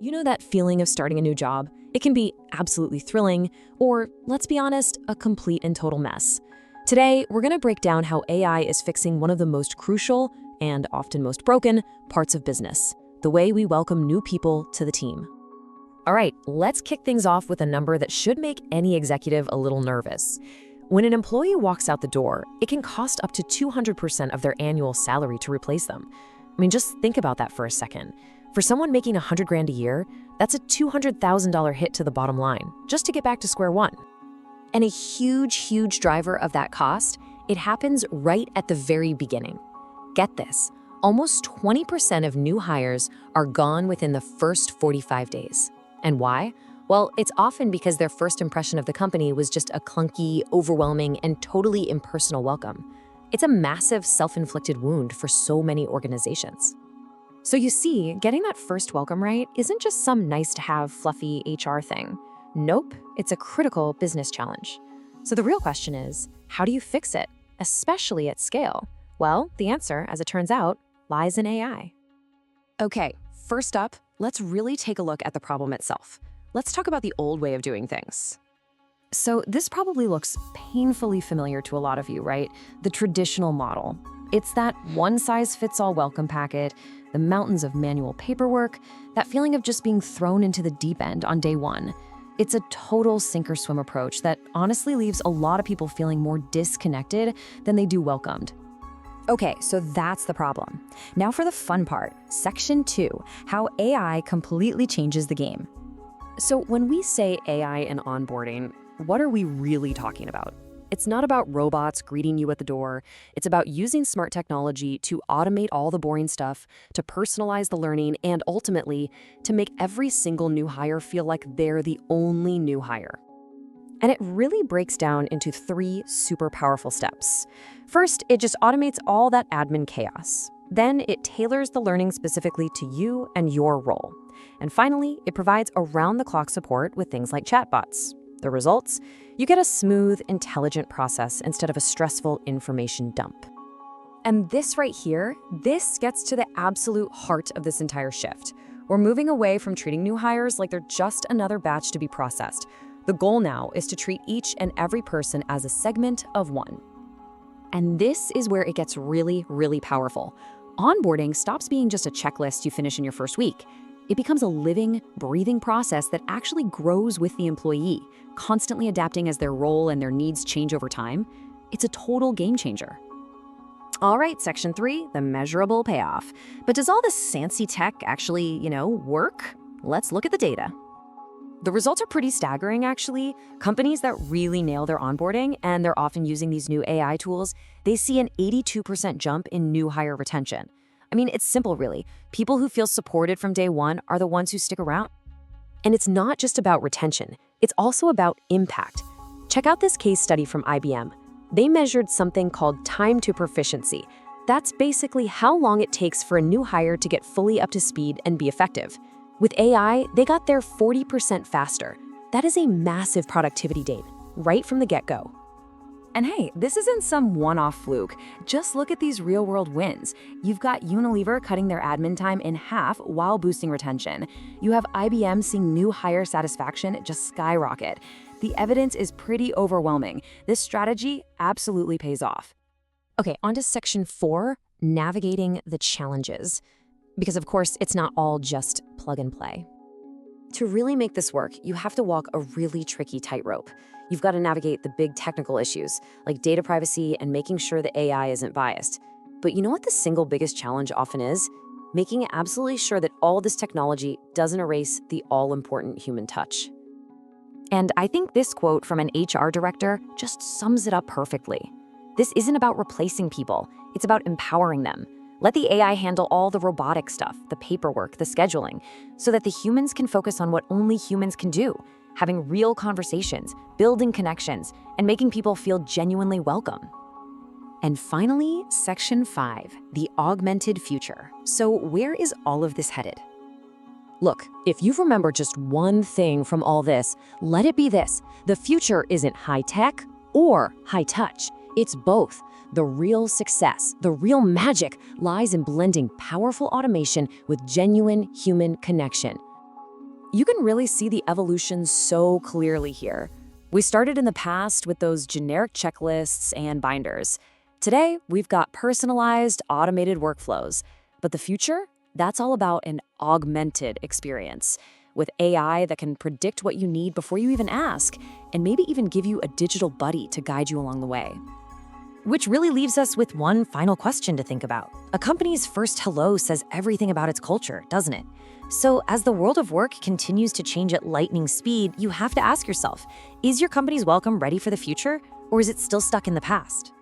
You know that feeling of starting a new job? It can be absolutely thrilling, or, let's be honest, a complete and total mess. Today, we're going to break down how AI is fixing one of the most crucial, and often most broken, parts of business: the way we welcome new people to the team. All right, let's kick things off with a number that should make any executive a little nervous. When an employee walks out the door, it can cost up to 200% of their annual salary to replace them. I mean, just think about that for a second. For someone making $100,000 a year, that's a $200,000 hit to the bottom line, just to get back to square one. And a huge driver of that cost, it happens right at the very beginning. Get this, almost 20% of new hires are gone within the first 45 days. And why? Well, it's often because their first impression of the company was just a clunky, overwhelming, and totally impersonal welcome. It's a massive self-inflicted wound for so many organizations. So you see, getting that first welcome right isn't just some nice-to-have, fluffy HR thing. Nope, it's a critical business challenge. So the real question is, how do you fix it, especially at scale? Well, the answer, as it turns out, lies in AI. Okay, first up, let's really take a look at the problem itself. Let's talk about the old way of doing things. So this probably looks painfully familiar to a lot of you, right? The traditional model. It's that one-size-fits-all welcome packet, the mountains of manual paperwork, that feeling of just being thrown into the deep end on day one. It's a total sink-or-swim approach that honestly leaves a lot of people feeling more disconnected than they do welcomed. Okay, so that's the problem. Now for the fun part, Section 2, how AI completely changes the game. So when we say AI and onboarding, what are we really talking about? It's not about robots greeting you at the door. It's about using smart technology to automate all the boring stuff, to personalize the learning, and ultimately, to make every single new hire feel like they're the only new hire. And it really breaks down into 3 super powerful steps. First, it just automates all that admin chaos. Then it tailors the learning specifically to you and your role. And finally, it provides around-the-clock support with things like chatbots. The results? You get a smooth, intelligent process instead of a stressful information dump. And this right here, this gets to the absolute heart of this entire shift. We're moving away from treating new hires like they're just another batch to be processed. The goal now is to treat each and every person as a segment of one. And this is where it gets really powerful. Onboarding stops being just a checklist you finish in your first week. It becomes a living, breathing process that actually grows with the employee, constantly adapting as their role and their needs change over time. It's a total game changer. All right, Section 3, the measurable payoff. But does all this fancy tech actually, work? Let's look at the data. The results are pretty staggering, actually. Companies that really nail their onboarding, and they're often using these new AI tools, they see an 82% jump in new hire retention. I mean, it's simple, really. People who feel supported from day one are the ones who stick around. And it's not just about retention. It's also about impact. Check out this case study from IBM. They measured something called time to proficiency. That's basically how long it takes for a new hire to get fully up to speed and be effective. With AI, they got there 40% faster. That is a massive productivity gain, right from the get-go. And hey, this isn't some one-off fluke. Just look at these real-world wins. You've got Unilever cutting their admin time in half while boosting retention. You have IBM seeing new hire satisfaction just skyrocket. The evidence is pretty overwhelming. This strategy absolutely pays off. Okay, on to Section 4, navigating the challenges. Because of course, it's not all just plug and play. To really make this work, you have to walk a really tricky tightrope. You've got to navigate the big technical issues, like data privacy and making sure the AI isn't biased. But you know what the single biggest challenge often is? Making absolutely sure that all this technology doesn't erase the all-important human touch. And I think this quote from an HR director just sums it up perfectly. This isn't about replacing people, it's about empowering them. Let the AI handle all the robotic stuff, the paperwork, the scheduling, so that the humans can focus on what only humans can do, having real conversations, building connections, and making people feel genuinely welcome. And finally, Section 5, the augmented future. So where is all of this headed? Look, if you remember just one thing from all this, let it be this: the future isn't high-tech or high-touch. It's both. The real success, the real magic lies in blending powerful automation with genuine human connection. You can really see the evolution so clearly here. We started in the past with those generic checklists and binders. Today, we've got personalized, automated workflows. But the future? That's all about an augmented experience, with AI that can predict what you need before you even ask, and maybe even give you a digital buddy to guide you along the way. Which really leaves us with one final question to think about. A company's first hello says everything about its culture, doesn't it? So as the world of work continues to change at lightning speed, you have to ask yourself, is your company's welcome ready for the future, or is it still stuck in the past?